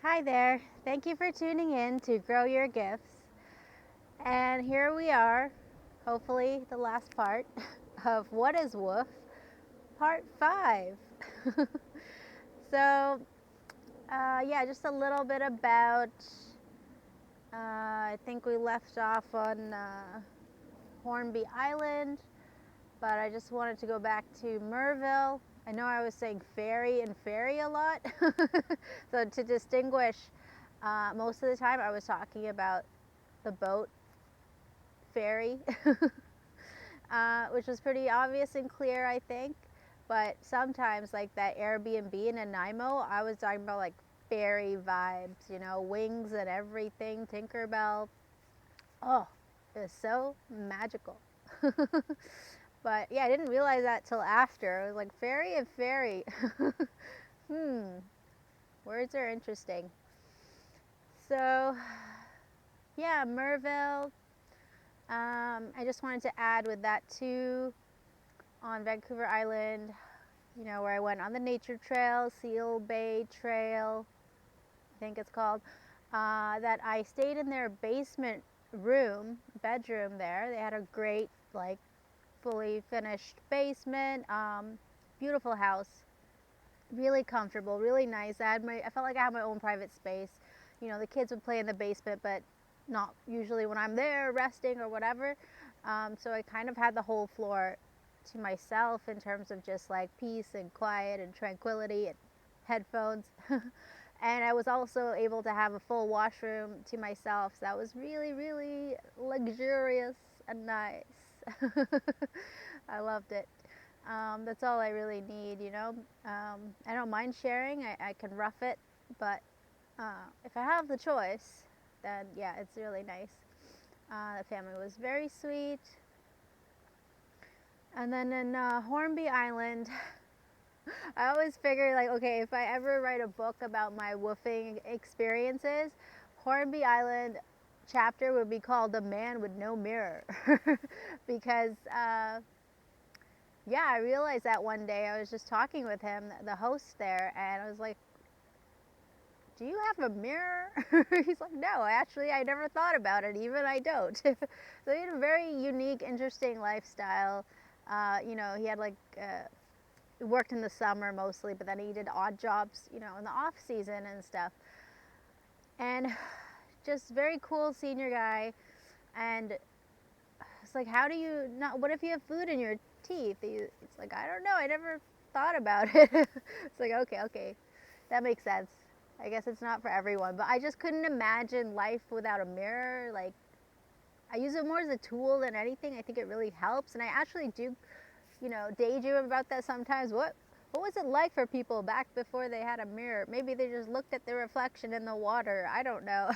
Hi there. Thank you for tuning in to Grow Your Gifts. And here we are, hopefully the last part of What is WWOOF, part 5. so, yeah, just a little bit about, I think we left off on Hornby Island, but I just wanted to go back to Merville. I know I was saying ferry and ferry a lot. So to distinguish, most of the time I was talking about the boat ferry, which was pretty obvious and clear, I think. But sometimes, like that Airbnb in Nanaimo, I was talking about like fairy vibes, wings and everything, Tinkerbell. Oh, it was so magical. But yeah, I didn't realize that till after. I was like, fairy and fairy. Words are interesting. So, yeah, Merville. I just wanted to add with that too, on Vancouver Island, where I went on the nature trail, Seal Bay Trail, I think it's called, that I stayed in their basement bedroom there. They had a great, like, fully finished basement, beautiful house, really comfortable, really nice. I felt like I had my own private space. The kids would play in the basement, but not usually when I'm there resting or whatever. So I kind of had the whole floor to myself in terms of just like peace and quiet and tranquility and headphones. And I was also able to have a full washroom to myself. So that was really, really luxurious and nice. I loved it. That's all I really need. I don't mind sharing. I can rough it, but if I have the choice, then yeah, it's really nice. The family was very sweet. And then in Hornby Island, I always figure like, okay, if I ever write a book about my woofing experiences, Hornby Island chapter would be called "The Man with No Mirror," because yeah, I realized that one day I was just talking with him, the host there, and I was like, do you have a mirror? He's like, no, actually, I never thought about it. Even I don't. So he had a very unique, interesting lifestyle. He had like, worked in the summer mostly, but then he did odd jobs, in the off season and stuff. And just very cool senior guy. And it's like, how do you not, what if you have food in your teeth? It's like, I don't know. I never thought about it. It's like, okay. That makes sense. I guess it's not for everyone, but I just couldn't imagine life without a mirror. Like, I use it more as a tool than anything. I think it really helps, and I actually do, daydream about that sometimes. What was it like for people back before they had a mirror? Maybe they just looked at their reflection in the water. I don't know.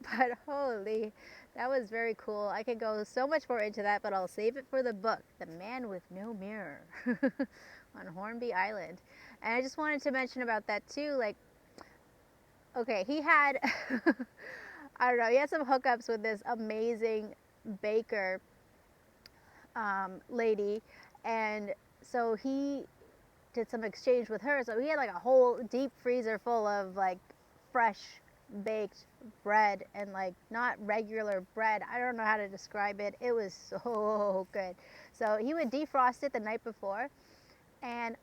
But holy, that was very cool. I could go so much more into that, but I'll save it for the book, The Man with No Mirror, on Hornby Island. And I just wanted to mention about that too. Like, okay, he had, I don't know, he had some hookups with this amazing baker lady. And so he did some exchange with her. So he had like a whole deep freezer full of like fresh baked bread, and like not regular bread. I don't know how to describe it. It was so good. So he would defrost it the night before, and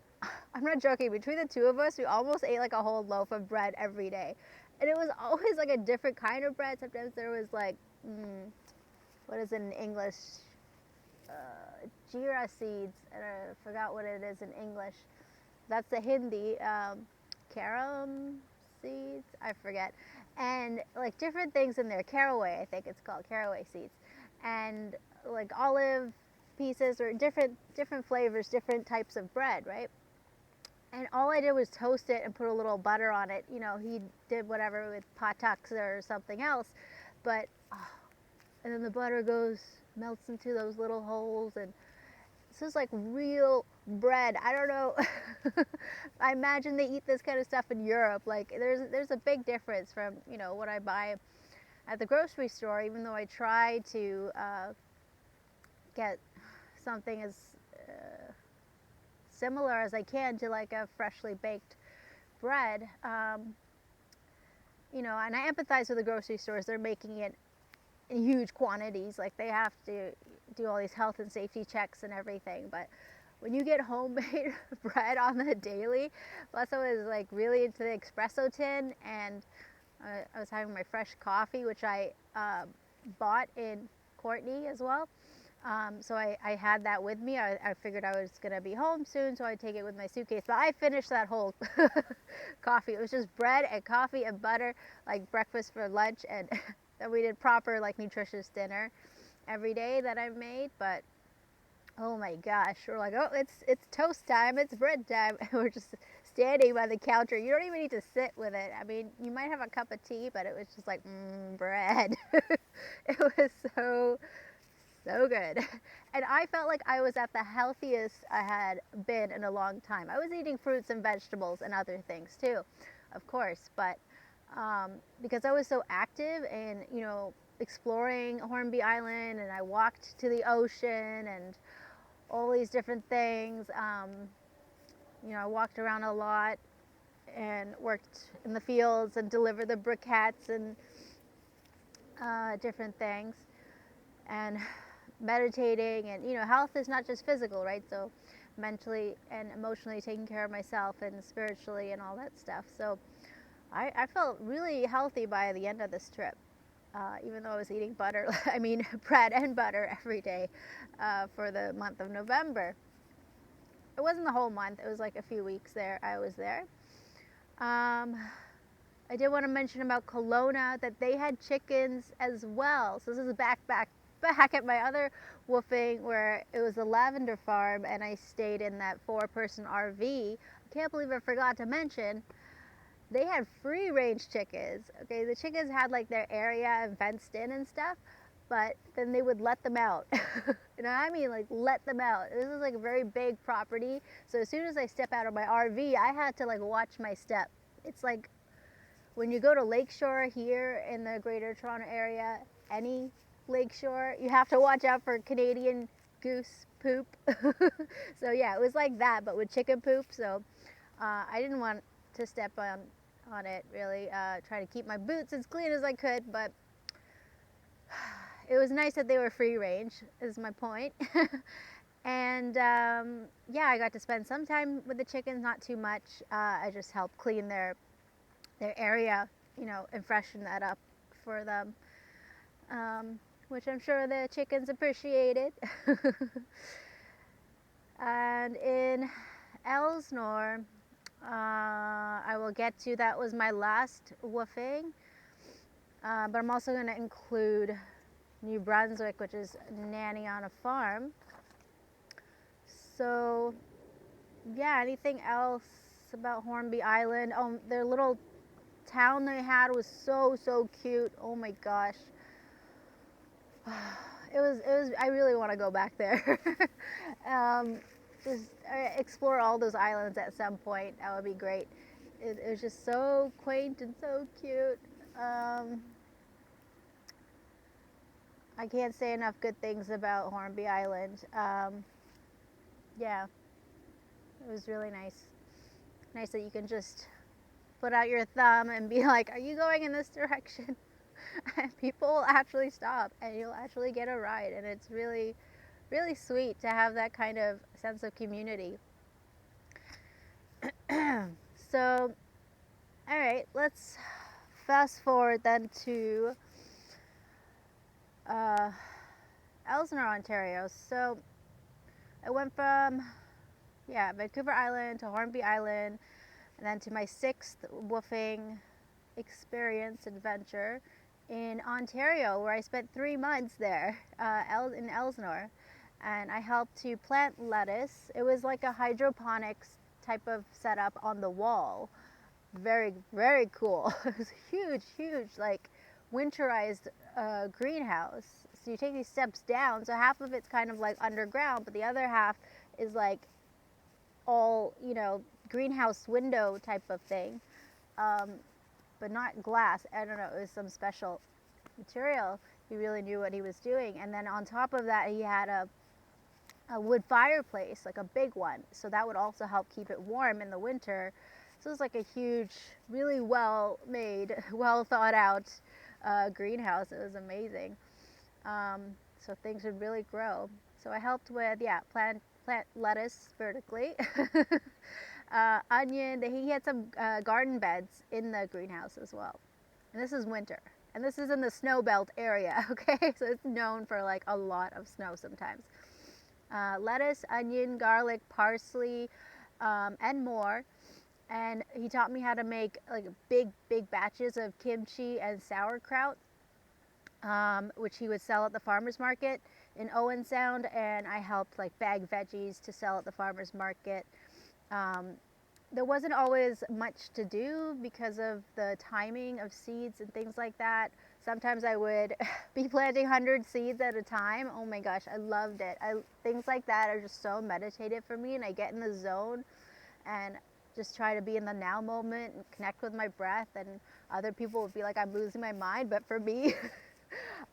I'm not joking, between the two of us, we almost ate like a whole loaf of bread every day. And it was always like a different kind of bread. Sometimes there was like, what is it in English? Jeera seeds. I forgot what it is in English. That's the Hindi. Carom seeds? I forget. And like different things in there. Caraway, I think it's called. Caraway seeds. And like olive pieces, or different flavors, different types of bread, right? And all I did was toast it and put a little butter on it. He did whatever with pataks or something else. But, and then the butter melts into those little holes. And this is like real bread. I don't know. I imagine they eat this kind of stuff in Europe. Like, there's a big difference from, what I buy at the grocery store, even though I try to get something as similar as I can to like a freshly baked bread. you know, and I empathize with the grocery stores. They're making it in huge quantities. Like they have to do all these health and safety checks and everything. But when you get homemade bread on the daily, plus I was like really into the espresso tin, and I was having my fresh coffee, which I bought in Courtney as well. So I had that with me. I figured I was going to be home soon, so I'd take it with my suitcase. But I finished that whole coffee. It was just bread and coffee and butter, like breakfast for lunch. And then we did proper, like, nutritious dinner every day that I made. But oh my gosh, we're like, oh, it's toast time, it's bread time. And we're just standing by the counter. You don't even need to sit with it. I mean, you might have a cup of tea, but it was just like, bread. It was so good. And I felt like I was at the healthiest I had been in a long time. I was eating fruits and vegetables and other things too, of course, but because I was so active and, you know, exploring Hornby Island, and I walked to the ocean and all these different things. You know, I walked around a lot and worked in the fields and delivered the briquettes and different things. And meditating, and, you know, health is not just physical, right? So mentally and emotionally taking care of myself, and spiritually, and all that stuff. So I felt really healthy by the end of this trip, even though I was eating butter, I mean bread and butter every day for the month of November. It wasn't the whole month, it was like a few weeks there I was there. I did want to mention about Kelowna, that they had chickens as well. So this is back at my other woofing, where it was a lavender farm, and I stayed in that 4-person RV. I can't believe I forgot to mention, they had free range chickens. Okay, the chickens had like their area and fenced in and stuff, but then they would let them out. You know what I mean? Like, let them out. This is like a very big property. So as soon as I step out of my RV, I had to like watch my step. It's like when you go to Lakeshore here in the Greater Toronto Area, any Lakeshore, you have to watch out for Canadian goose poop. So yeah, it was like that, but with chicken poop. So I didn't want to step on it really. Try to keep my boots as clean as I could, but it was nice that they were free range, is my point. And yeah, I got to spend some time with the chickens, not too much. I just helped clean their area, you know, and freshen that up for them, which I'm sure the chickens appreciated. And in Elsnore, I will get to, that was my last woofing, but I'm also going to include New Brunswick, which is nanny on a farm. So yeah, anything else about Hornby Island? Oh, their little town they had was so cute. Oh my gosh. It was I really want to go back there. Just explore all those islands at some point. That would be great. It was just so quaint and so cute. I can't say enough good things about Hornby Island. Yeah, it was really nice. Nice that you can just put out your thumb and be like, are you going in this direction? And people will actually stop, and you'll actually get a ride, and it's really sweet to have that kind of sense of community. So all right, let's fast forward then to Elsnore, Ontario. So I went from Vancouver Island to Hornby Island, and then to my 6th woofing experience adventure in Ontario, where I spent 3 months there in Elsnore, and I helped to plant lettuce. It was like a hydroponics type of setup on the wall. Very cool. It was huge, like winterized greenhouse. So you take these steps down, so half of it's kind of like underground, but the other half is like all, you know, greenhouse window type of thing, but not glass. I don't know, it was some special material. He really knew what he was doing. And then on top of that, he had a wood fireplace, like a big one, so that would also help keep it warm in the winter. So it's like a huge, really well made, well thought out greenhouse. It was amazing. So things would really grow. So I helped with, yeah, plant lettuce vertically. Onion. He had some garden beds in the greenhouse as well. And this is winter. And this is in the snow belt area, okay? So it's known for like a lot of snow sometimes. Lettuce, onion, garlic, parsley, and more. And he taught me how to make like big batches of kimchi and sauerkraut, which he would sell at the farmer's market in Owen Sound. And I helped like bag veggies to sell at the farmer's market. There wasn't always much to do because of the timing of seeds and things like that. Sometimes I would be planting 100 seeds at a time. Oh my gosh, I loved it. Things like that are just so meditative for me, and I get in the zone and just try to be in the now moment and connect with my breath. And other people would be like, I'm losing my mind, but for me,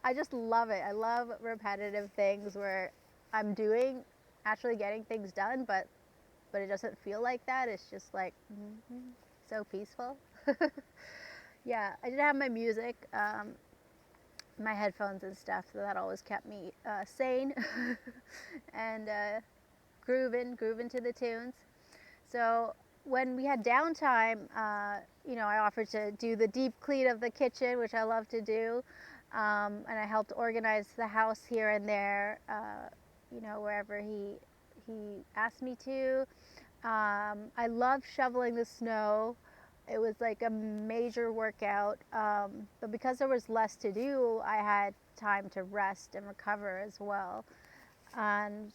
I just love it. I love repetitive things where I'm doing, actually getting things done, but it doesn't feel like that. It's just like so peaceful. Yeah, I did have my music, my headphones and stuff, so that always kept me sane and grooving to the tunes. So when we had downtime, I offered to do the deep clean of the kitchen, which I love to do, and I helped organize the house here and there, wherever he asked me to. I love shoveling the snow. It was like a major workout, but because there was less to do, I had time to rest and recover as well. And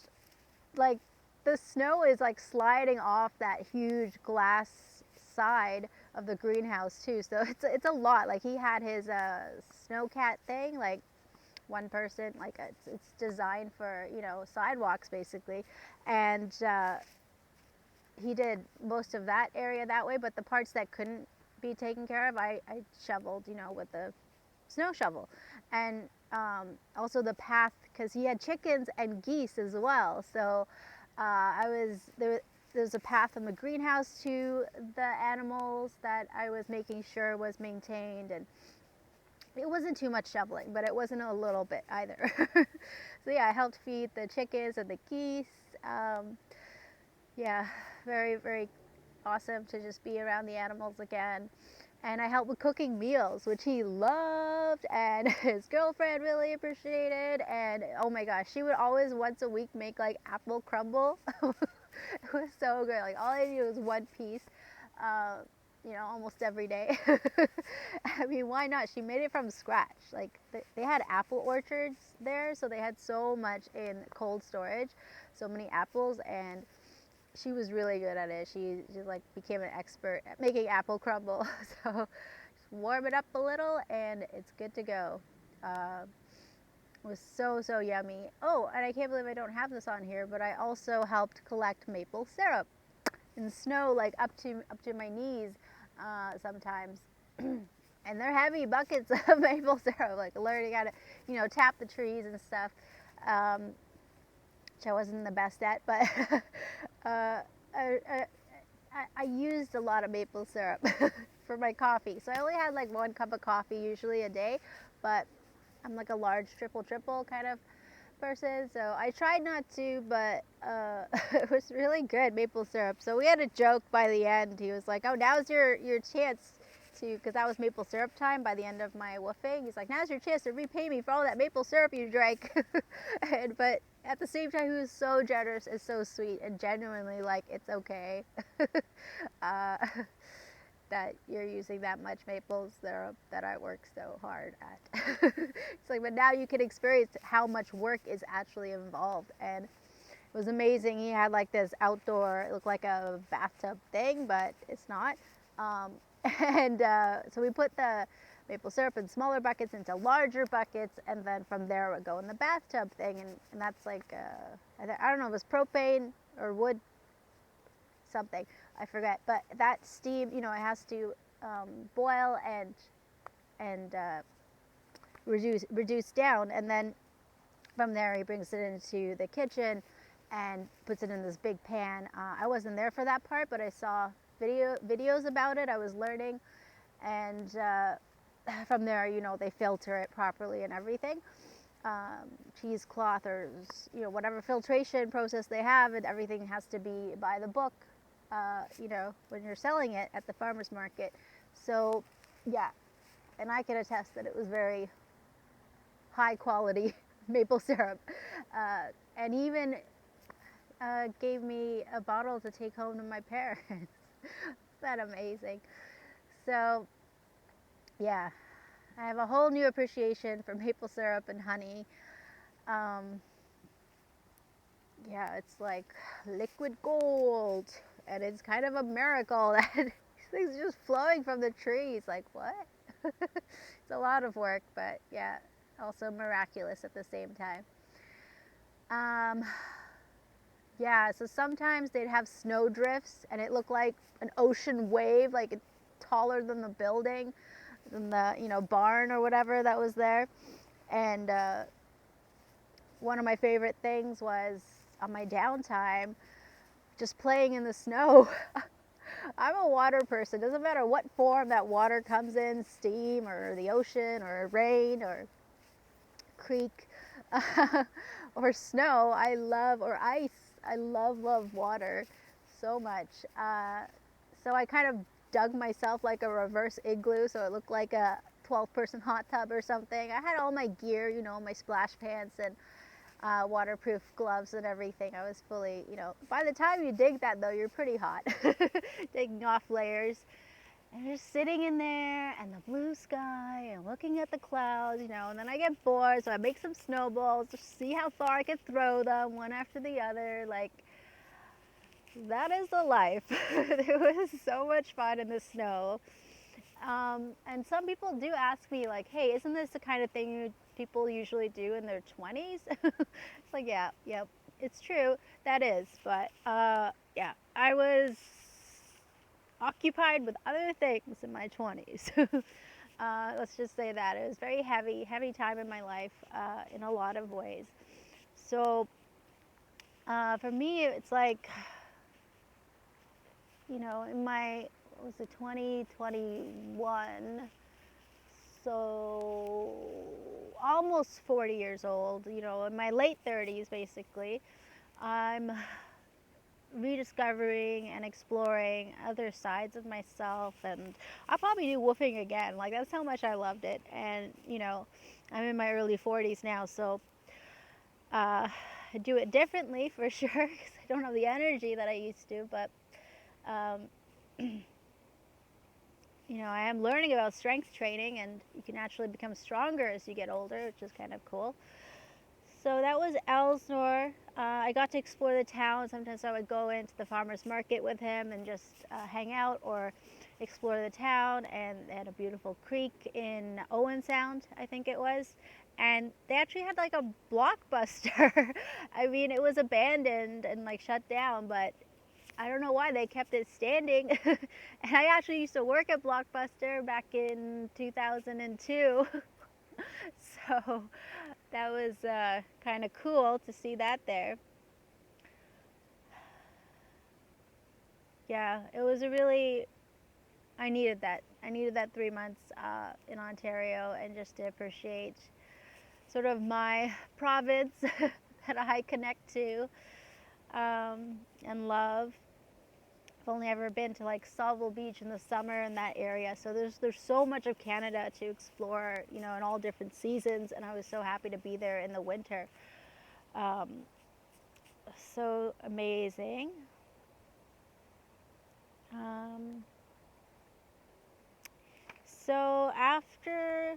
like the snow is like sliding off that huge glass side of the greenhouse too, so it's a lot. Like he had his snowcat thing, like one person, like it's designed for sidewalks basically, and he did most of that area that way, but the parts that couldn't be taken care of, I shoveled, with the snow shovel. And also the path, because he had chickens and geese as well. So there's a path from the greenhouse to the animals that I was making sure was maintained. And it wasn't too much shoveling, but it wasn't a little bit either. So yeah, I helped feed the chickens and the geese. Yeah, very, very awesome to just be around the animals again. And I helped with cooking meals, which he loved, and his girlfriend really appreciated. And oh my gosh, she would always once a week make like apple crumble. It was so good. Like all I needed was one piece, almost every day. I mean, why not? She made it from scratch. Like they had apple orchards there, so they had so much in cold storage, so many apples, and she was really good at it. She just like became an expert at making apple crumble. So just warm it up a little and it's good to go. It was so yummy. Oh, and I can't believe I don't have this on here, but I also helped collect maple syrup in snow, like up to my knees sometimes. And they're heavy buckets of maple syrup, like learning how to, tap the trees and stuff. Which I wasn't the best at, but I used a lot of maple syrup for my coffee. So I only had like 1 cup of coffee usually a day, but I'm like a large triple kind of person. So I tried not to, but it was really good, maple syrup. So we had a joke by the end. He was like, oh, now's your chance to, because that was maple syrup time by the end of my woofing. He's like, now's your chance to repay me for all that maple syrup you drank. But at the same time, he was so generous and so sweet and genuinely like, it's okay that you're using that much maple syrup that I work so hard at. It's like, but now you can experience how much work is actually involved. And it was amazing. He had like this outdoor, it looked like a bathtub thing, but it's not. So we put the maple syrup in smaller buckets into larger buckets, and then from there it would go in the bathtub thing, and that's like I don't know if it was propane or wood something, I forget, but that steam, it has to boil and reduce down, and then from there he brings it into the kitchen and puts it in this big pan. I wasn't there for that part, but I saw videos about it. I was learning, and from there, they filter it properly and everything. Cheesecloth, or whatever filtration process they have, and everything has to be by the book. When you're selling it at the farmers market. So, yeah, and I can attest that it was very high quality maple syrup, and even gave me a bottle to take home to my parents. Isn't that amazing? So, yeah, I have a whole new appreciation for maple syrup and honey. Um, yeah, it's like liquid gold, and it's kind of a miracle that these things are just flowing from the trees. Like, what? It's a lot of work, but yeah, also miraculous at the same time. Um, yeah, so sometimes they'd have snow drifts, and it looked like an ocean wave, like taller than the building, than the barn or whatever that was there. And one of my favorite things was on my downtime, just playing in the snow. I'm a water person. Doesn't matter what form that water comes in, steam or the ocean or rain or creek or snow. Or ice. I love water so much. So I kind of dug myself like a reverse igloo, so it looked like a 12-person hot tub or something. I had all my gear, my splash pants and waterproof gloves and everything. I was fully, by the time you dig that though, you're pretty hot. Taking off layers and just sitting in there and the blue sky and looking at the clouds, and then I get bored, so I make some snowballs to see how far I can throw them one after the other. Like, that is the life. It was so much fun in the snow. And some people do ask me, like, hey, isn't this the kind of thing people usually do in their 20s? It's like, yeah, yep, it's true. That is. But yeah, I was occupied with other things in my 20s. Let's just say that. It was very heavy time in my life in a lot of ways. So for me, it's like, in my, what was it, 2021, so almost 40 years old, in my late 30s basically, I'm rediscovering and exploring other sides of myself, and I'll probably do woofing again. Like, that's how much I loved it. And I'm in my early 40s now, so I do it differently for sure, because I don't have the energy that I used to, but I am learning about strength training, and you can actually become stronger as you get older, which is kind of cool. So that was Elsnor. I got to explore the town. Sometimes I would go into the farmer's market with him and just hang out or explore the town. And they had a beautiful creek in Owen Sound, I think it was. And they actually had like a Blockbuster. I mean, it was abandoned and like shut down, but I don't know why they kept it standing. And I actually used to work at Blockbuster back in 2002. So that was kind of cool to see that there. Yeah, it was I needed that. I needed that 3 months in Ontario, and just to appreciate sort of my province that I connect to and love. I've only ever been to like Salville Beach in the summer in that area, so there's so much of Canada to explore, in all different seasons, and I was so happy to be there in the winter. So amazing. So after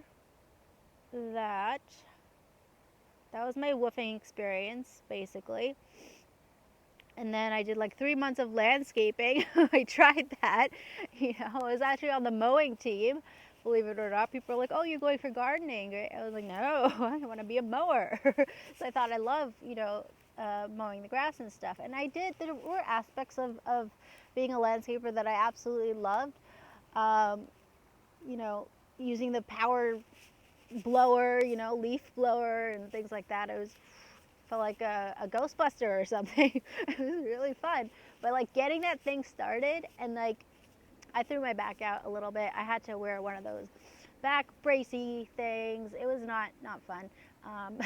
that, that was my woofing experience basically. And then I did like 3 months of landscaping. I tried that. I was actually on the mowing team. Believe it or not, people are like, "Oh, you're going for gardening." I was like, "No, I want to be a mower." So I thought I love, mowing the grass and stuff. And I did. There were aspects of being a landscaper that I absolutely loved. You know, using the power blower, leaf blower and things like that. It was felt like a Ghostbuster or something. It was really fun. But like getting that thing started and like I threw my back out a little bit. I had to wear one of those back bracey things. It was not fun. Um,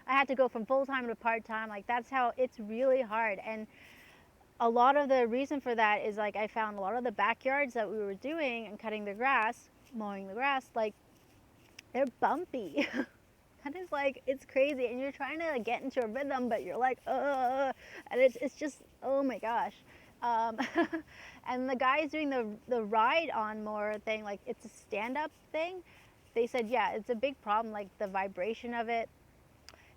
I had to go from full time to part time. Like that's how it's really hard. And a lot of the reason for that is like I found a lot of the backyards that we were doing and cutting the grass, mowing the grass, like they're bumpy. That is like it's crazy, and you're trying to like, get into a rhythm, but you're like, and it's just oh my gosh. Um, and the guys doing the ride on more thing, like it's a stand up thing. They said, yeah, it's a big problem, like the vibration of it.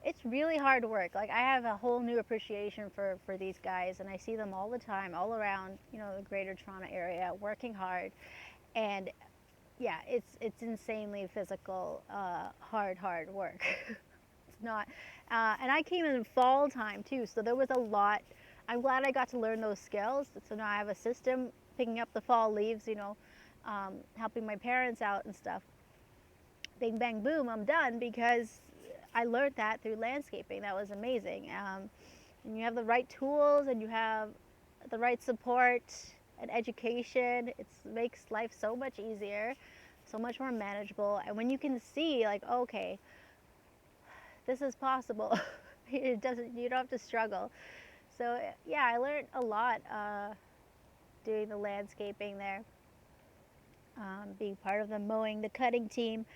It's really hard work. Like I have a whole new appreciation for these guys, and I see them all the time, all around, the Greater Toronto area, working hard, and yeah, it's insanely physical, hard work. It's not, and I came in fall time too, so there was a lot. I'm glad I got to learn those skills. So now I have a system picking up the fall leaves, helping my parents out and stuff. Bing bang boom, I'm done because I learned that through landscaping. That was amazing. And you have the right tools and you have the right support and education. It makes life so much easier, so much more manageable. And when you can see, like, okay, this is possible, you don't have to struggle. So yeah, I learned a lot doing the landscaping there, being part of the mowing, the cutting team.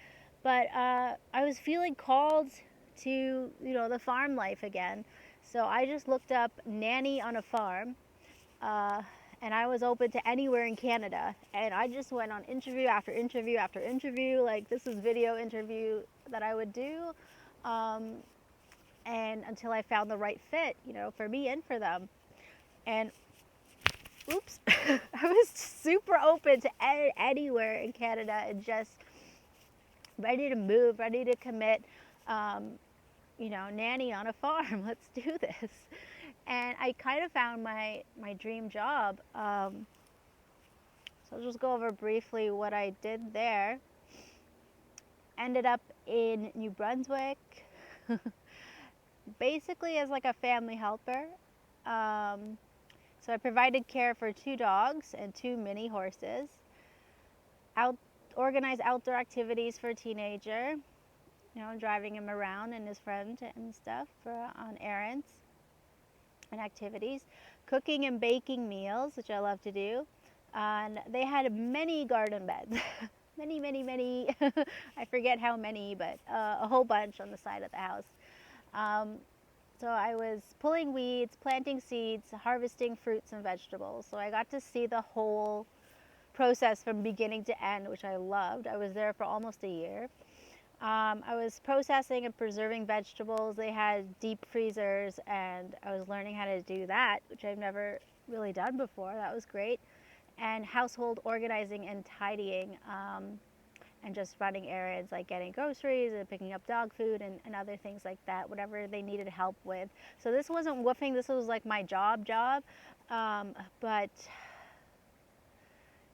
But I was feeling called to the farm life again. So I just looked up nanny on a farm, uh, and I was open to anywhere in Canada. And I just went on interview after interview after interview. Like this is video interview that I would do, um, and until I found the right fit, for me and for them. And oops, I was super open to anywhere in Canada and just ready to move, ready to commit. Um, nanny on a farm. Let's do this. And I kind of found my dream job. So I'll just go over briefly what I did there. Ended up in New Brunswick, basically as like a family helper. So I provided care for 2 dogs and 2 mini horses. Organized outdoor activities for a teenager. Driving him around and his friend and stuff on errands and activities. Cooking and baking meals, which I love to do. And they had many garden beds. many. I forget how many, but a whole bunch on the side of the house. So I was pulling weeds, planting seeds, harvesting fruits and vegetables. So I got to see the whole process from beginning to end, which I loved. I was there for almost a year. I was processing and preserving vegetables. They had deep freezers, and I was learning how to do that, which I've never really done before. That was great. And household organizing and tidying, and just running errands like getting groceries and picking up dog food and other things like that, whatever they needed help with. So this wasn't woofing, this was like my job. But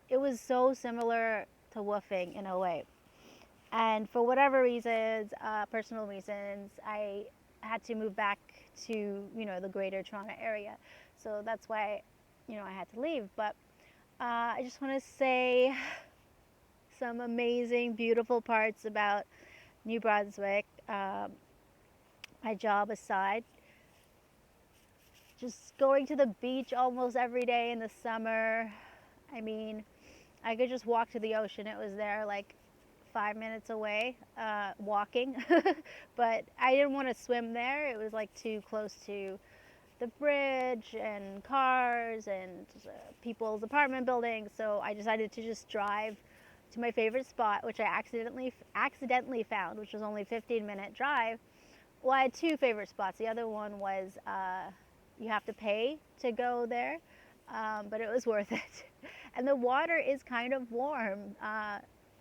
it was so similar to woofing in a way. And for whatever reasons, personal reasons, I had to move back to, the Greater Toronto area. So that's why, I had to leave. But I just want to say some amazing, beautiful parts about New Brunswick. My job aside, just going to the beach almost every day in the summer. I mean, I could just walk to the ocean. It was there like 5 minutes away, walking. But I didn't want to swim there. It was like too close to the bridge and cars and people's apartment buildings. So I decided to just drive to my favorite spot, which I accidentally found, which was only a 15-minute drive. Well, I had 2 favorite spots. The other one was you have to pay to go there, but it was worth it. And the water is kind of warm.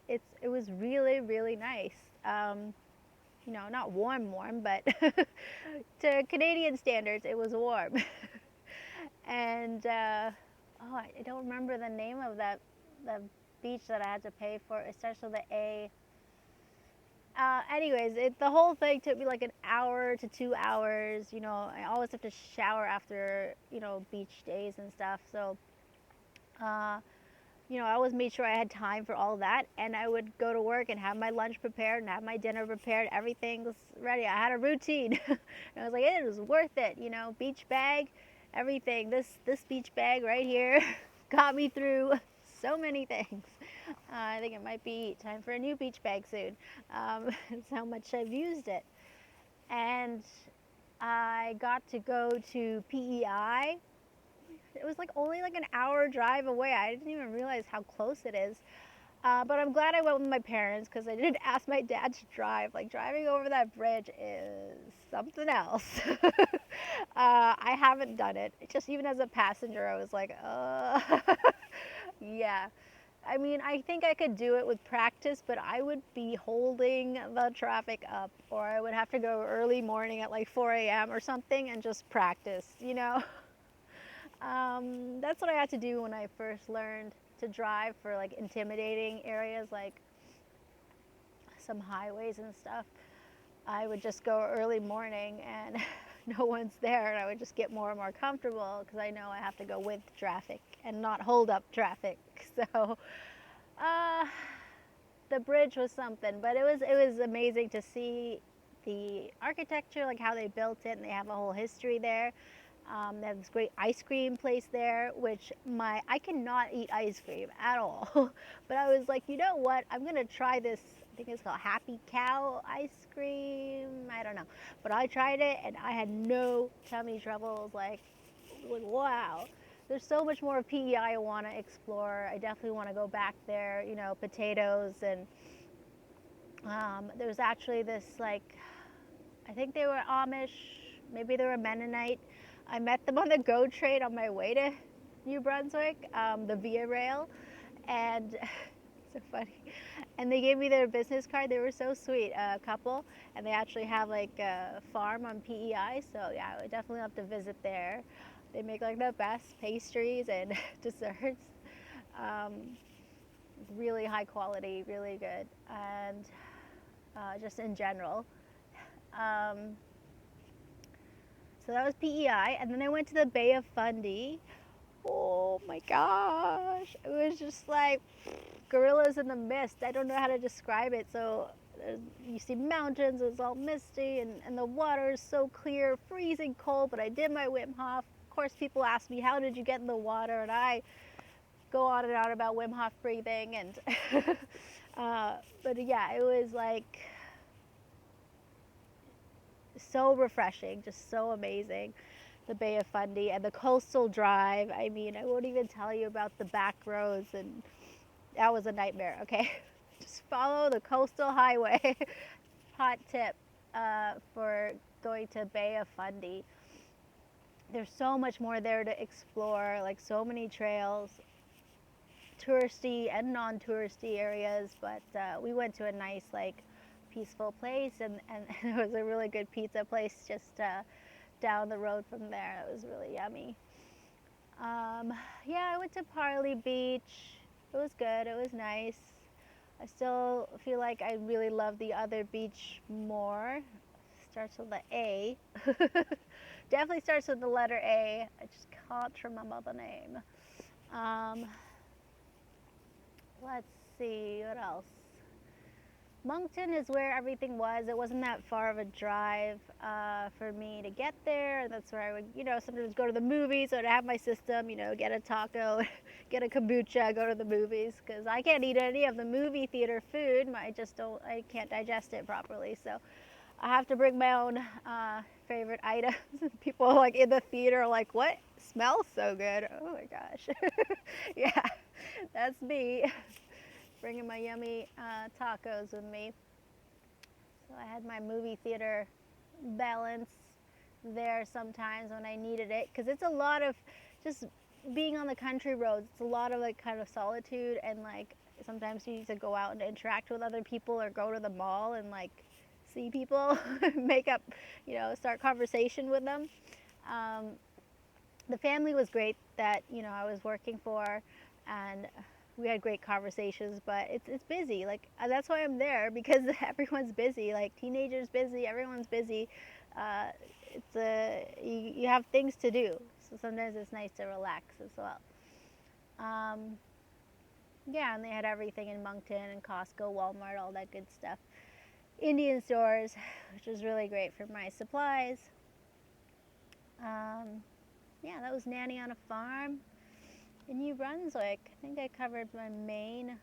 It was really, really nice. Not warm, but to Canadian standards, it was warm. And I don't remember the name of the beach that I had to pay for. It starts with an A. Anyways, the whole thing took me like an hour to 2 hours. I always have to shower after beach days and stuff. So I always made sure I had time for all that, and I would go to work and have my lunch prepared and have my dinner prepared. Everything was ready. I had a routine. And I was like, it was worth it. Beach bag, everything. This beach bag right here got me through so many things. I think it might be time for a new beach bag soon. That's how much I've used it. And I got to go to PEI. It was only an hour drive away. I didn't even realize how close it is. But I'm glad I went with my parents because I didn't ask my dad to drive. Driving over that bridge is something else. I haven't done it. Just even as a passenger, I was like, yeah. I mean, I think I could do it with practice, but I would be holding the traffic up, or I would have to go early morning at 4 a.m. or something and just practice. That's what I had to do when I first learned to drive for intimidating areas, like some highways and stuff. I would just go early morning and no one's there, and I would just get more and more comfortable because I know I have to go with traffic and not hold up traffic. So the bridge was something, but it was amazing to see the architecture, how they built it, and they have a whole history there. They have this great ice cream place there, which I cannot eat ice cream at all. But I was like, you know what? I'm going to try this. I think it's called Happy Cow ice cream. I don't know. But I tried it and I had no tummy troubles. Wow. There's so much more of PEI I want to explore. I definitely want to go back there, potatoes. And there's actually this, I think they were Amish, maybe they were Mennonite. I met them on the GO train on my way to New Brunswick, the Via Rail, and so funny. And they gave me their business card. They were so sweet, a couple, and they actually have a farm on PEI. So yeah, I would definitely have to visit there. They make the best pastries and desserts. Really high quality, really good, and just in general. So that was PEI, and then I went to the Bay of Fundy. Oh my gosh, it was just like gorillas in the mist. I don't know how to describe it. So you see mountains, it's all misty, and the water is so clear, freezing cold, but I did my Wim Hof. Of course, people ask me, how did you get in the water? And I go on and on about Wim Hof breathing, and but yeah, it was so refreshing, just so amazing. The Bay of Fundy and the coastal drive. I mean, I won't even tell you about the back roads, and that was a nightmare. Okay, just follow the coastal highway. Hot tip for going to Bay of Fundy. There's so much more there to explore, so many trails, touristy and non-touristy areas, but we went to a nice peaceful place, and it was a really good pizza place just down the road from there. It was really yummy. Yeah, I went to Parley Beach. It was good. It was nice. I still feel like I really love the other beach more. Starts with the A. Definitely starts with the letter A. I just can't remember the name. Let's see, what else? Moncton is where everything was. It wasn't that far of a drive for me to get there. That's where I would, sometimes go to the movies, or to have my system, get a taco, get a kombucha, go to the movies, because I can't eat any of the movie theater food. I can't digest it properly. So I have to bring my own favorite items. People in the theater are like, what? Smells so good. Oh my gosh. Yeah, that's me. Bringing my yummy tacos with me. So I had my movie theater balance there sometimes when I needed it, because it's a lot of just being on the country roads. It's a lot of kind of solitude, and sometimes you need to go out and interact with other people, or go to the mall and see people, make up, start conversation with them. The family was great that I was working for, and we had great conversations, but it's busy. That's why I'm there, because everyone's busy. Teenagers busy, everyone's busy. You have things to do, so sometimes it's nice to relax as well. Yeah, and they had everything in Moncton and Costco, Walmart, all that good stuff. Indian stores, which was really great for my supplies. Um, yeah, that was Nanny on a Farm in New Brunswick. I think I covered my main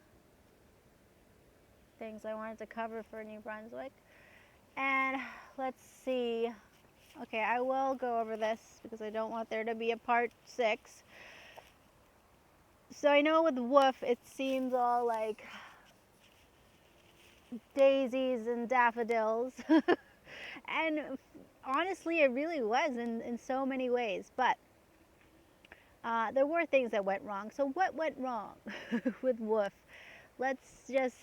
things I wanted to cover for New Brunswick. And let's see. Okay, I will go over this because I don't want there to be a part 6. So I know with WWOOF, it seems all like daisies and daffodils. And honestly, it really was in so many ways. But there were things that went wrong. So what went wrong with WWOOF? Let's just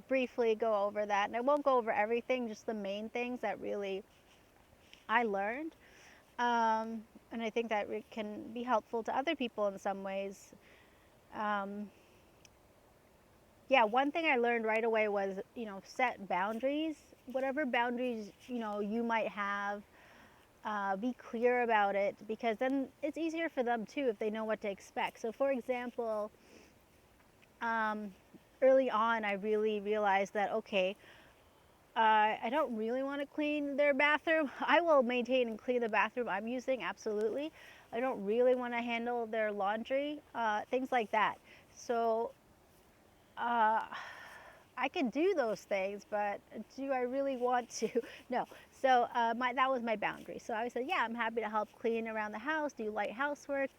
briefly go over that. And I won't go over everything, just the main things that really I learned. And I think that it can be helpful to other people in some ways. Yeah, one thing I learned right away was, set boundaries. Whatever boundaries, you might have, be clear about it, because then it's easier for them too if they know what to expect. So for example, early on, I really realized that, okay, I don't really want to clean their bathroom. I will maintain and clean the bathroom I'm using, absolutely. I don't really want to handle their laundry, things like that. So I can do those things, but do I really want to? No. So that was my boundary. So I said, yeah, I'm happy to help clean around the house, do light housework,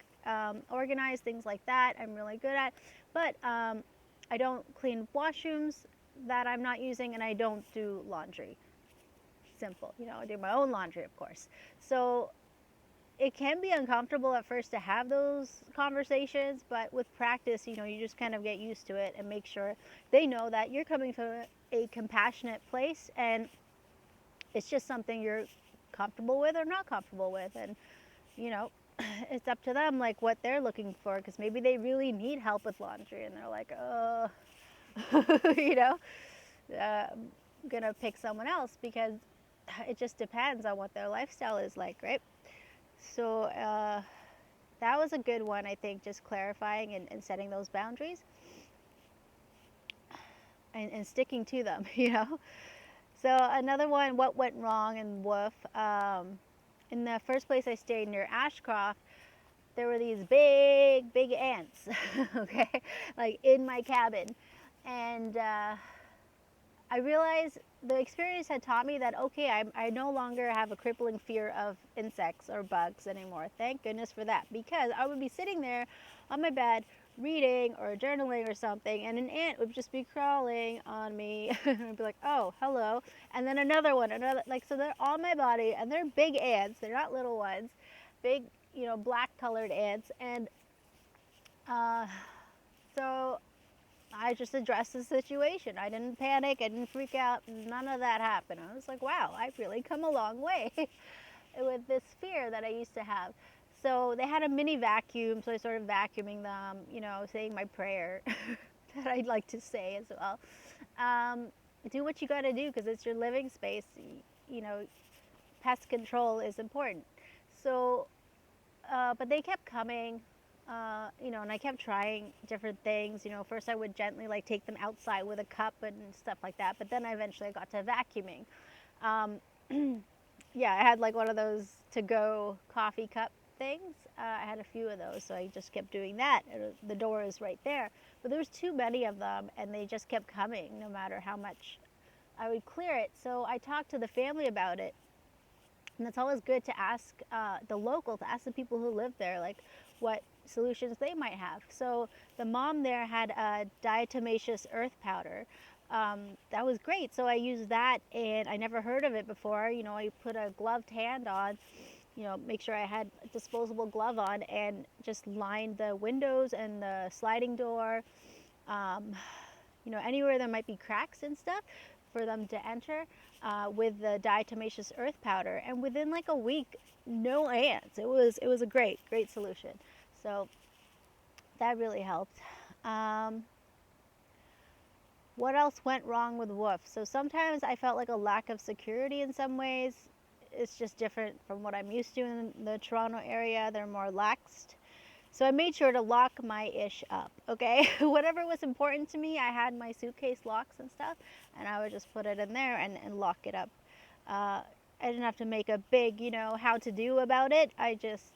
organize things like that. I'm really good at. But I don't clean washrooms that I'm not using, and I don't do laundry. Simple. I do my own laundry, of course. So it can be uncomfortable at first to have those conversations, but with practice, you just kind of get used to it and make sure they know that you're coming from a compassionate place, and it's just something you're comfortable with or not comfortable with. And, it's up to them, like what they're looking for, because maybe they really need help with laundry and they're like, you know, I'm gonna pick someone else, because it just depends on what their lifestyle is like, right? So that was a good one, I think, just clarifying and setting those boundaries and sticking to them, So another one, what went wrong in WWOOF? In the first place I stayed near Ashcroft, there were these big, big ants, okay, like in my cabin. And I realized the experience had taught me that, okay, I no longer have a crippling fear of insects or bugs anymore. Thank goodness for that, because I would be sitting there on my bed reading or journaling or something, and an ant would just be crawling on me. And I'd be like, oh, hello. And then another one, like, so they're on my body, and they're big ants. They're not little ones. Big, black colored ants. And uh, so I just addressed the situation. I didn't panic. I didn't freak out. None of that happened. I was like, wow, I've really come a long way with this fear that I used to have. So they had a mini vacuum, so I started vacuuming them, saying my prayer that I'd like to say as well. Do what you got to do, because it's your living space. Pest control is important. So, but they kept coming. And I kept trying different things. First I would gently like take them outside with a cup and stuff like that. But then I eventually got to vacuuming. Yeah, I had like one of those to-go coffee cup things. I had a few of those, so I just kept doing that. The door is right there. But there was too many of them, and they just kept coming no matter how much I would clear it. So I talked to the family about it. And it's always good to ask to ask the people who live there, like what solutions they might have. So the mom there had a diatomaceous earth powder. That was great. So I used that, and I never heard of it before. I put a gloved hand on, make sure I had a disposable glove on, and just lined the windows and the sliding door, anywhere there might be cracks and stuff for them to enter, with the diatomaceous earth powder. And within like a week, no ants. It was a great solution. So that really helped. What else went wrong with WWOOF? So sometimes I felt like a lack of security in some ways. It's just different from what I'm used to in the Toronto area. They're more laxed. So I made sure to lock my ish up, okay? Whatever was important to me, I had my suitcase locks and stuff, and I would just put it in there and lock it up. Uh, I didn't have to make a big, how to do about it. I just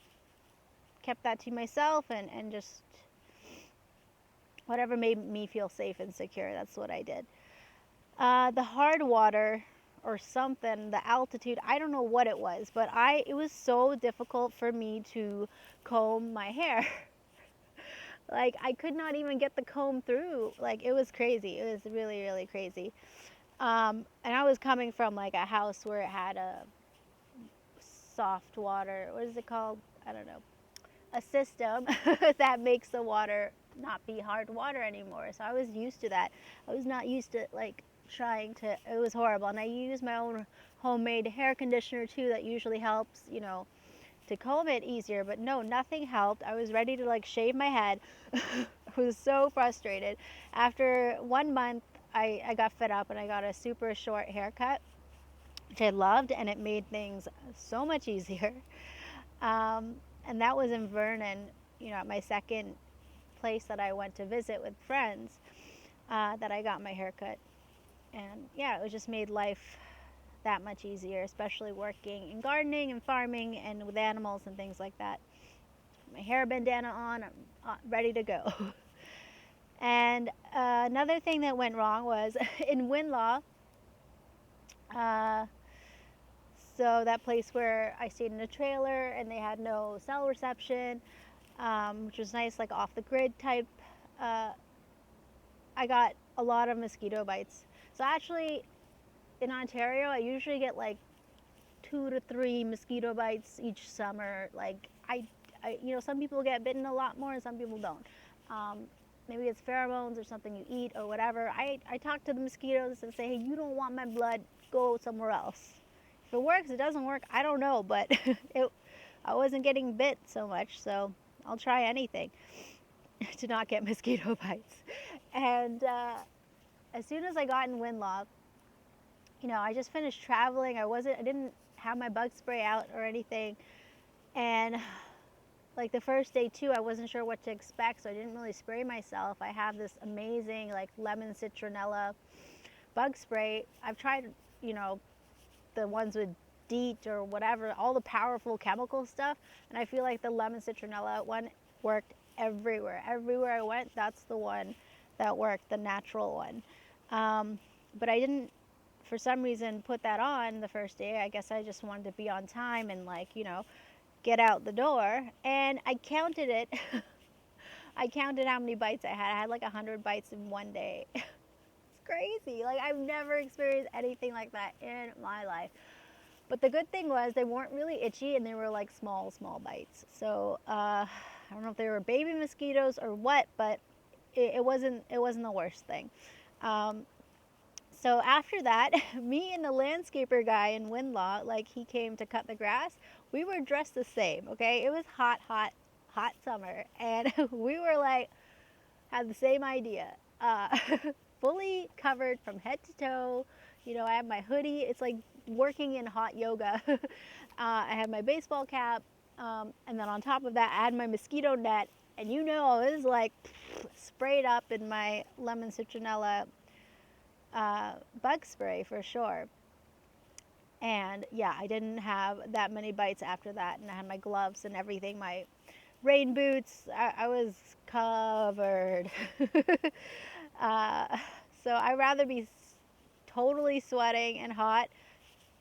kept that to myself and just whatever made me feel safe and secure, that's what I did. The hard water or something, the altitude, I don't know what it was, but it was so difficult for me to comb my hair. Like, I could not even get the comb through. Like, it was crazy. It was really, really crazy. And I was coming from like a house where it had a soft water, what is it called? I don't know. A system that makes the water not be hard water anymore. So I was used to that. I was not used to like trying to, it was horrible. And I use my own homemade hair conditioner too that usually helps, to comb it easier, but no, nothing helped. I was ready to like shave my head. I was so frustrated. After 1 month, I got fed up and I got a super short haircut, which I loved, and it made things so much easier. And that was in Vernon, at my second place that I went to visit with friends, that I got my haircut. And yeah, it just made life that much easier, especially working in gardening and farming and with animals and things like that. My hair bandana on, I'm ready to go. And another thing that went wrong was in Winlaw, so that place where I stayed in a trailer and they had no cell reception, which was nice, like off the grid type. I got a lot of mosquito bites. So actually, in Ontario, I usually get like 2 to 3 mosquito bites each summer. Like some people get bitten a lot more and some people don't. Maybe it's pheromones or something you eat or whatever. I talk to the mosquitoes and say, hey, you don't want my blood, go somewhere else. If it works, it doesn't work, I don't know, but I wasn't getting bit so much, so I'll try anything to not get mosquito bites. And as soon as I got in Winlaw, I just finished traveling. I didn't have my bug spray out or anything. And like the first day too, I wasn't sure what to expect, so I didn't really spray myself. I have this amazing like lemon citronella bug spray. I've tried, the ones with DEET or whatever, all the powerful chemical stuff, and I feel like the lemon citronella one worked everywhere. Everywhere I went, that's the one that worked, the natural one. But I didn't, for some reason, put that on the first day. I guess I just wanted to be on time and get out the door. And I counted it. I counted how many bites I had. I had like 100 bites in one day. It's crazy. Like, I've never experienced anything like that in my life. But the good thing was they weren't really itchy and they were like small bites. So I don't know if they were baby mosquitoes or what, but it wasn't the worst thing. So after that, me and the landscaper guy in Winlaw, like he came to cut the grass, we were dressed the same, okay? It was hot summer, and we were like, had the same idea. Fully covered from head to toe. I have my hoodie. It's like working in hot yoga. I had my baseball cap, and then on top of that, I had my mosquito net, and it was like sprayed up in my lemon citronella bug spray for sure. And yeah, I didn't have that many bites after that, and I had my gloves and everything, my rain boots. I was covered. So I'd rather be totally sweating and hot,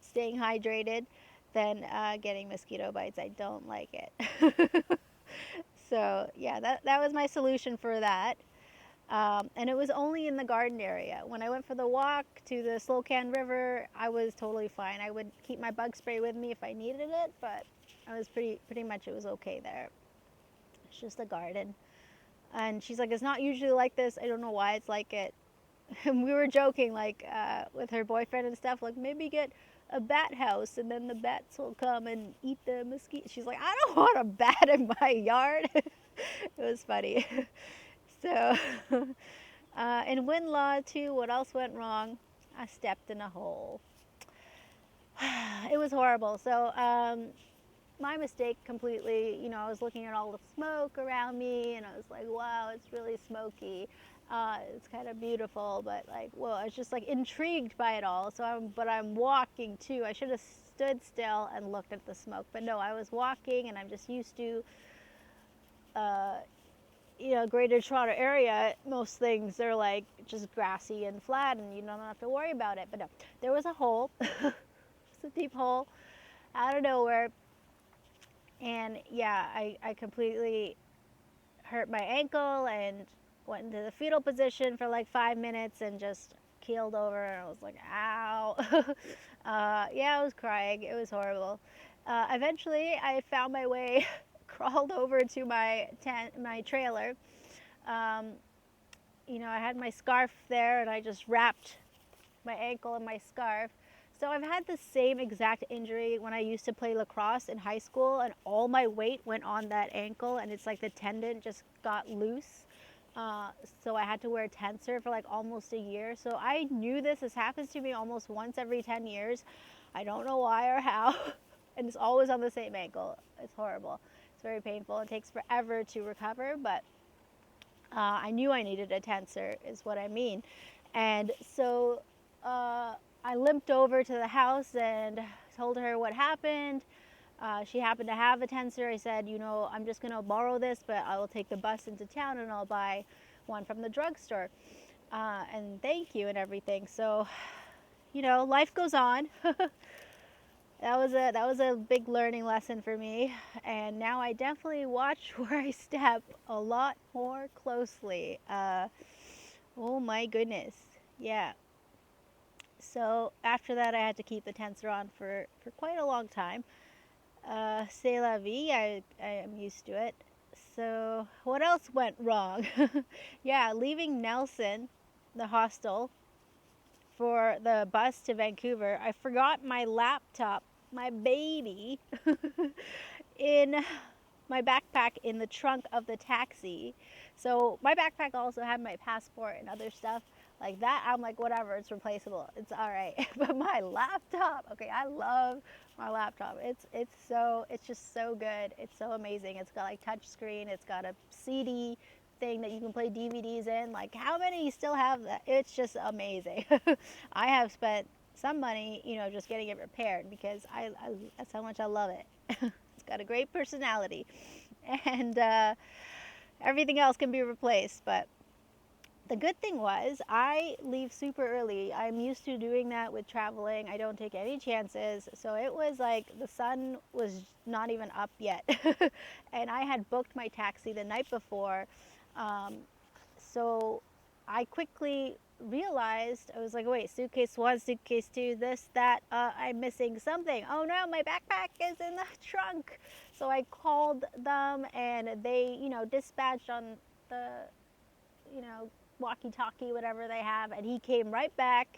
staying hydrated, than getting mosquito bites. I don't like it. So yeah, that was my solution for that. And it was only in the garden area. When I went for the walk to the Slocan River, I was totally fine. I would keep my bug spray with me if I needed it, but I was pretty much, it was okay there. It's just a garden. And she's like, it's not usually like this. I don't know why it's like it. And we were joking, like, with her boyfriend and stuff, like, maybe get a bat house and then the bats will come and eat the mosquitoes. She's like, I don't want a bat in my yard. It was funny. So, in Winlaw too, what else went wrong? I stepped in a hole. It was horrible. So, my mistake completely. You know, I was looking at all the smoke around me, and I was like, wow, it's really smoky. It's kind of beautiful, but like, whoa, I was just like intrigued by it all. But I'm walking too. I should have stood still and looked at the smoke, but no, I was walking, and I'm just used to, uh, Greater Toronto area. Most things are like just grassy and flat, and you don't have to worry about it. But no, there was a hole. It's a deep hole out of nowhere, and yeah, I completely hurt my ankle and went into the fetal position for like 5 minutes and just keeled over, and I was like, ow. Yeah, I was crying. It was horrible. Eventually I found my way, crawled over to my tent, my trailer. um, I had my scarf there, and I just wrapped my ankle in my scarf. So I've had the same exact injury when I used to play lacrosse in high school, and all my weight went on that ankle, and it's like the tendon just got loose. So I had to wear a tensor for like almost a year. So I knew this. This happens to me almost once every 10 years. I don't know why or how. And it's always on the same ankle. It's horrible. It's very painful. It takes forever to recover, but I knew I needed a tensor, is what I mean. And so I limped over to the house and told her what happened. She happened to have a tensor. I said, I'm just going to borrow this, but I will take the bus into town and I'll buy one from the drugstore. And thank you and everything. So, life goes on. That was a big learning lesson for me, and now I definitely watch where I step a lot more closely. Oh my goodness, yeah. So after that, I had to keep the tensor on for quite a long time. C'est la vie. I am used to it. So what else went wrong? Yeah, leaving Nelson, the hostel, for the bus to Vancouver, I forgot my laptop, my baby, in my backpack in the trunk of the taxi. So my backpack also had my passport and other stuff like that. I'm like, whatever, it's replaceable. It's all right. But my laptop, okay, I love my laptop. It's just so good. It's so amazing. It's got like touch screen. It's got a CD thing that you can play DVDs in. Like, how many still have that? It's just amazing. I have spent some money, just getting it repaired because that's how much I love it. It's got a great personality, and everything else can be replaced. But the good thing was I leave super early. I'm used to doing that with traveling. I don't take any chances. So it was like the sun was not even up yet. And I had booked my taxi the night before. So I quickly realized, I was like, wait, suitcase one, suitcase two, this, that, I'm missing something. Oh no, my backpack is in the trunk. So I called them, and they, dispatched on the, walkie-talkie, whatever they have, and he came right back.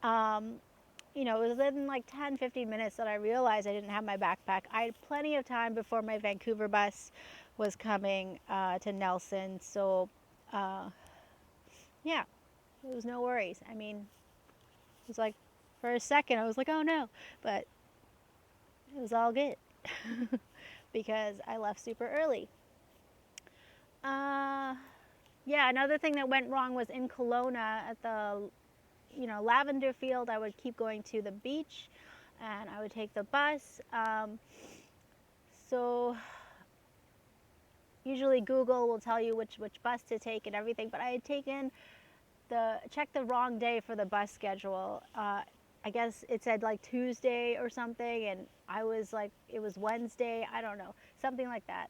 It was in like 10, 15 minutes that I realized I didn't have my backpack. I had plenty of time before my Vancouver bus was coming to Nelson. So, yeah, it was no worries. I mean, it was like, for a second, I was like, oh no, but it was all good because I left super early. Yeah, another thing that went wrong was in Kelowna at the, lavender field. I would keep going to the beach, and I would take the bus. So usually Google will tell you which bus to take and everything, but I had checked the wrong day for the bus schedule. I guess it said like Tuesday or something, and I was like, it was Wednesday. I don't know, something like that.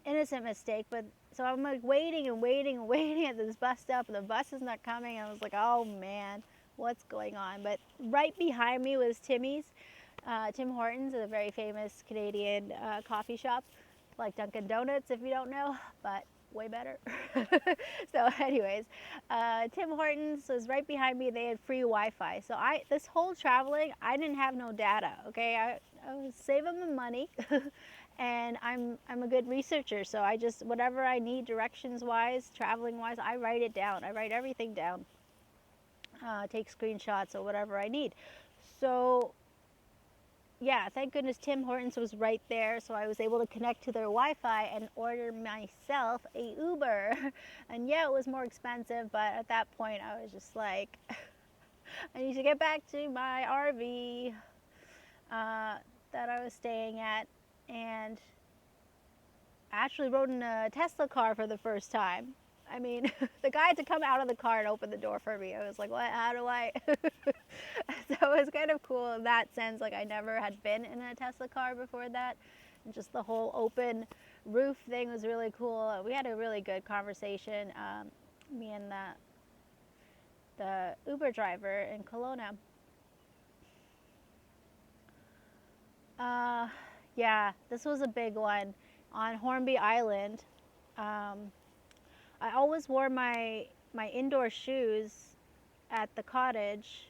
Innocent mistake, but so I'm like waiting and waiting and waiting at this bus stop, and the bus is not coming. I was like, oh man, what's going on? But right behind me was Timmy's. Tim Hortons is a very famous Canadian coffee shop, like Dunkin' Donuts if you don't know, but way better. So anyways, Tim Hortons was right behind me. They had free Wi-Fi. So this whole traveling, I didn't have no data, okay? I was saving my money. And I'm a good researcher, so I just, whatever I need directions wise, traveling wise, I write it down. I write everything down. Take screenshots or whatever I need. So yeah, thank goodness Tim Hortons was right there, so I was able to connect to their Wi-Fi and order myself a Uber. And yeah, it was more expensive, but at that point I was just like, I need to get back to my RV that I was staying at, and I actually rode in a Tesla car for the first time. I mean, the guy had to come out of the car and open the door for me. I was like, what? How do I? So it was kind of cool in that sense. Like, I never had been in a Tesla car before that. And just the whole open roof thing was really cool. We had a really good conversation, me and the Uber driver in Kelowna. Uh, yeah, this was a big one on Hornby Island. Um, I always wore my indoor shoes at the cottage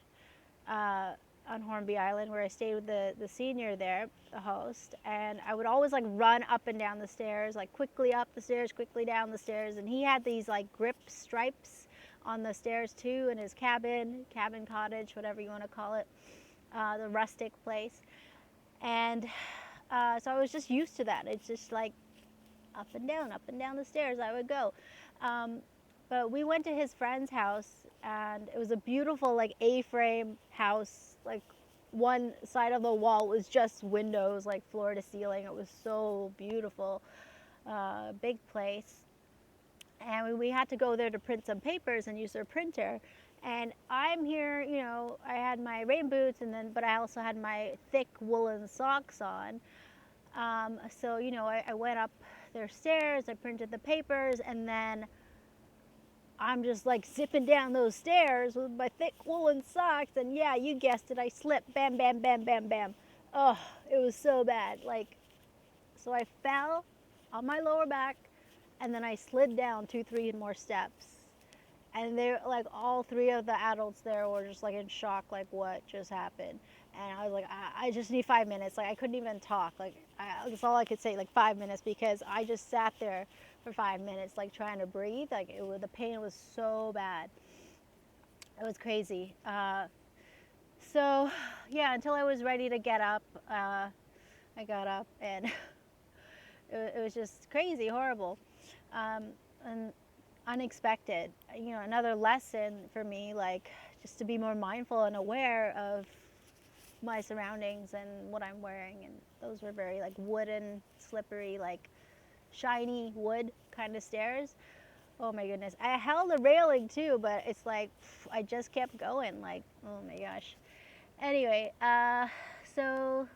on Hornby Island where I stayed with the senior there, the host, and I would always like run up and down the stairs, like quickly up the stairs, quickly down the stairs, and he had these like grip stripes on the stairs too in his cabin cottage, whatever you want to call it, the rustic place, and so I was just used to that. It's just like up and down the stairs I would go. Um, but we went to his friend's house, and it was a beautiful like A-frame house. Like one side of the wall was just windows, like floor to ceiling. It was so beautiful, big place. And we had to go there to print some papers and use their printer. And I'm here, you know, I had my rain boots, and then, but I also had my thick woolen socks on. So, you know, I went up their stairs, I printed the papers, and then I'm just like zipping down those stairs with my thick woolen socks, and yeah, you guessed it, I slipped, bam, bam, bam, bam, bam. Oh, it was so bad. Like, so I fell on my lower back, and then I slid down 2, 3 more steps. And they like all three of the adults there were just like in shock, like what just happened. And I was like, I just need 5 minutes. Like I couldn't even talk. Like that's all I could say, like 5 minutes, because I just sat there for 5 minutes, like trying to breathe. Like the pain was so bad. It was crazy. So yeah, until I was ready to get up, I got up, and it was just crazy, horrible, and unexpected. You know, another lesson for me, like just to be more mindful and aware of my surroundings and what I'm wearing. And those were very like wooden, slippery, like shiny wood kind of stairs. Oh my goodness. I held the railing too, but it's like I just kept going. Like, oh my gosh. Anyway, so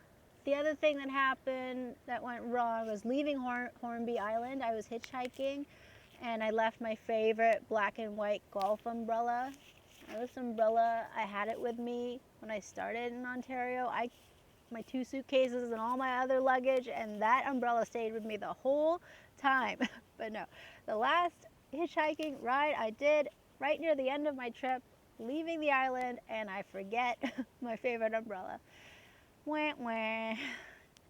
the other thing that happened that went wrong was leaving Hornby Island. I was hitchhiking, and I left my favorite black and white golf umbrella. This umbrella, I had it with me when I started in Ontario. My 2 suitcases and all my other luggage, and that umbrella stayed with me the whole time. But no, the last hitchhiking ride I did right near the end of my trip, leaving the island, and I forget my favorite umbrella. Wah, wah.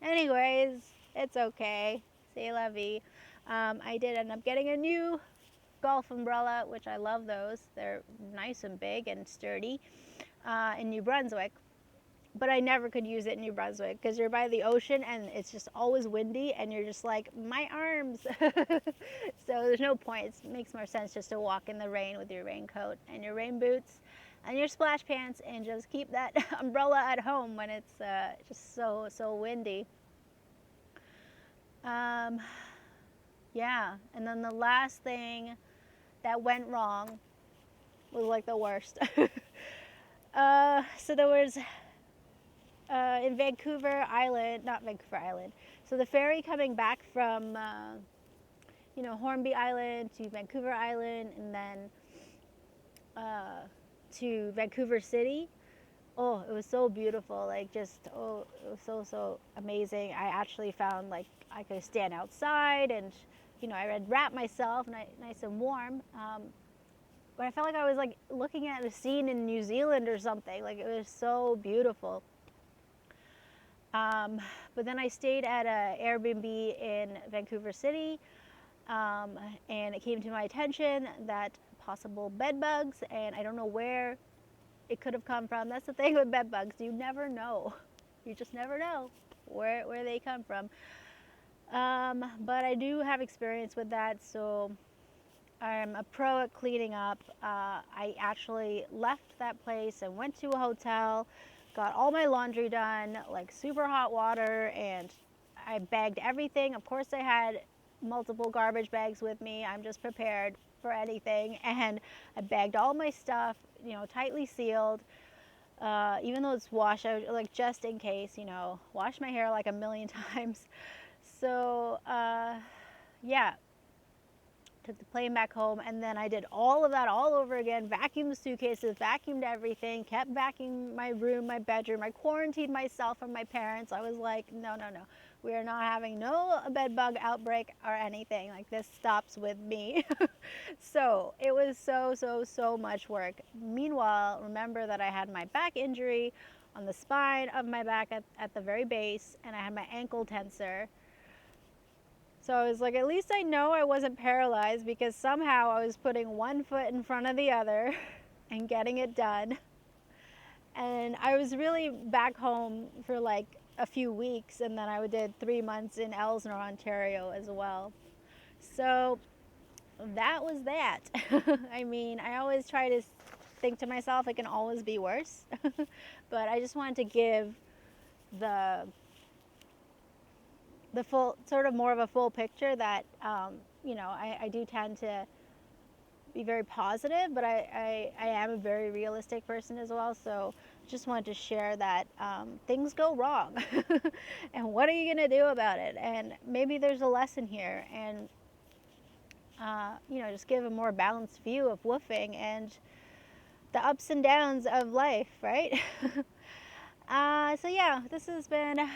Anyways, it's okay. C'est la vie. I did end up getting a new golf umbrella, which I love those. They're nice and big and sturdy, in New Brunswick. But I never could use it in New Brunswick because you're by the ocean and it's just always windy, and you're just like, my arms. So there's no point. It makes more sense just to walk in the rain with your raincoat and your rain boots and your splash pants, and just keep that umbrella at home when it's just so windy. Um, yeah, and then the last thing that went wrong was like the worst. So there was in Vancouver Island, not Vancouver Island. So the ferry coming back from, you know, Hornby Island to Vancouver Island, and then to Vancouver City. Oh, it was so beautiful. Like just, oh, it was so amazing. I actually found like I could stand outside, and, you know, I had wrapped myself nice and warm. But I felt like I was like looking at a scene in New Zealand or something. Like it was so beautiful. But then I stayed at an Airbnb in Vancouver City, and it came to my attention that possible bed bugs, and I don't know where it could have come from. That's the thing with bed bugs, you never know. You just never know where they come from. But I do have experience with that, so I'm a pro at cleaning up. I actually left that place and went to a hotel, got all my laundry done, like super hot water, and I bagged everything. Of course, I had multiple garbage bags with me. I'm just prepared for anything. And I bagged all my stuff, tightly sealed. Even though it's washed, I would, like, just in case, wash my hair like a million times. So, yeah, took the plane back home, and then I did all of that all over again, vacuumed the suitcases, vacuumed everything, kept vacuuming my room, my bedroom. I quarantined myself from my parents. I was like, no, no, no. We are not having no bed bug outbreak or anything. Like, this stops with me. So it was so much work. Meanwhile, remember that I had my back injury on the spine of my back at the very base, and I had my ankle tensor. So I was like, at least I know I wasn't paralyzed, because somehow I was putting one foot in front of the other and getting it done. And I was really back home for like a few weeks, and then I did 3 months in Elsnore, Ontario as well. So that was that. I mean, I always try to think to myself it can always be worse. But I just wanted to give the full, sort of more of a full picture that, I do tend to be very positive, but I am a very realistic person as well. So just wanted to share that things go wrong. And what are you going to do about it? And maybe there's a lesson here. And, just give a more balanced view of woofing and the ups and downs of life, right? So yeah, this has been a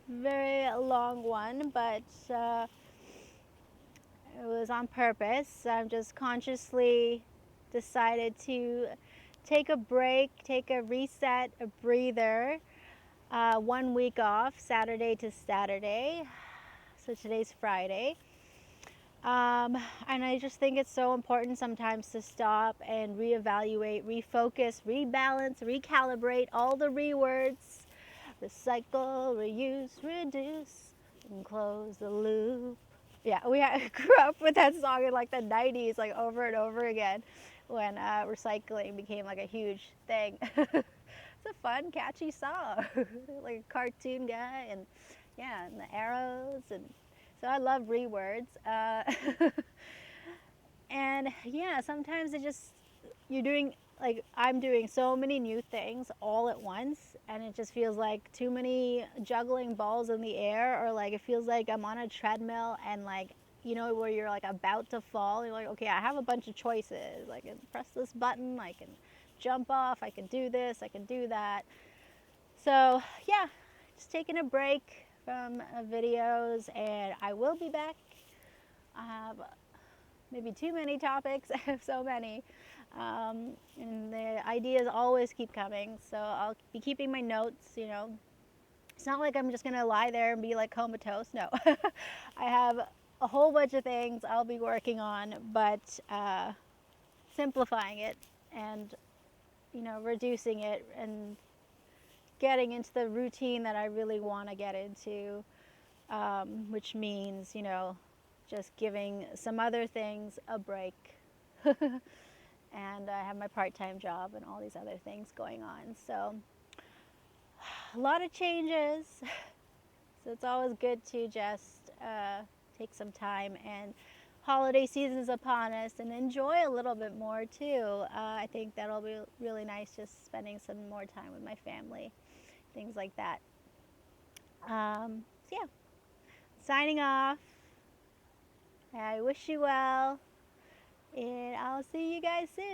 very long one, but it was on purpose. I've just consciously decided to take a break, take a reset, a breather, 1 week off, Saturday to Saturday. So today's Friday. And I just think it's so important sometimes to stop and reevaluate, refocus, rebalance, recalibrate, all the words. Recycle, reuse, reduce, and close the loop. Yeah, grew up with that song in like the 90s, like over and over again, when recycling became like a huge thing. It's a fun, catchy song. Like a cartoon guy, and yeah, and the arrows, and so I love rewords. And yeah, sometimes you're doing, like, I'm doing so many new things all at once, and it just feels like too many juggling balls in the air, or like it feels like I'm on a treadmill, and like, where you're like about to fall. You're like, okay, I have a bunch of choices. I can press this button, I can jump off, I can do this, I can do that. So yeah, just taking a break from videos, and I will be back. I have maybe too many topics. I have so many. And the ideas always keep coming. So I'll be keeping my notes, It's not like I'm just going to lie there and be like comatose. No. I have a whole bunch of things I'll be working on, but simplifying it and, reducing it and getting into the routine that I really want to get into, which means, just giving some other things a break. And I have my part-time job and all these other things going on. So a lot of changes. So it's always good to just take some time, and holiday season is upon us, and enjoy a little bit more too. I think that'll be really nice, just spending some more time with my family, things like that. So yeah, signing off. I wish you well, and I'll see you guys soon.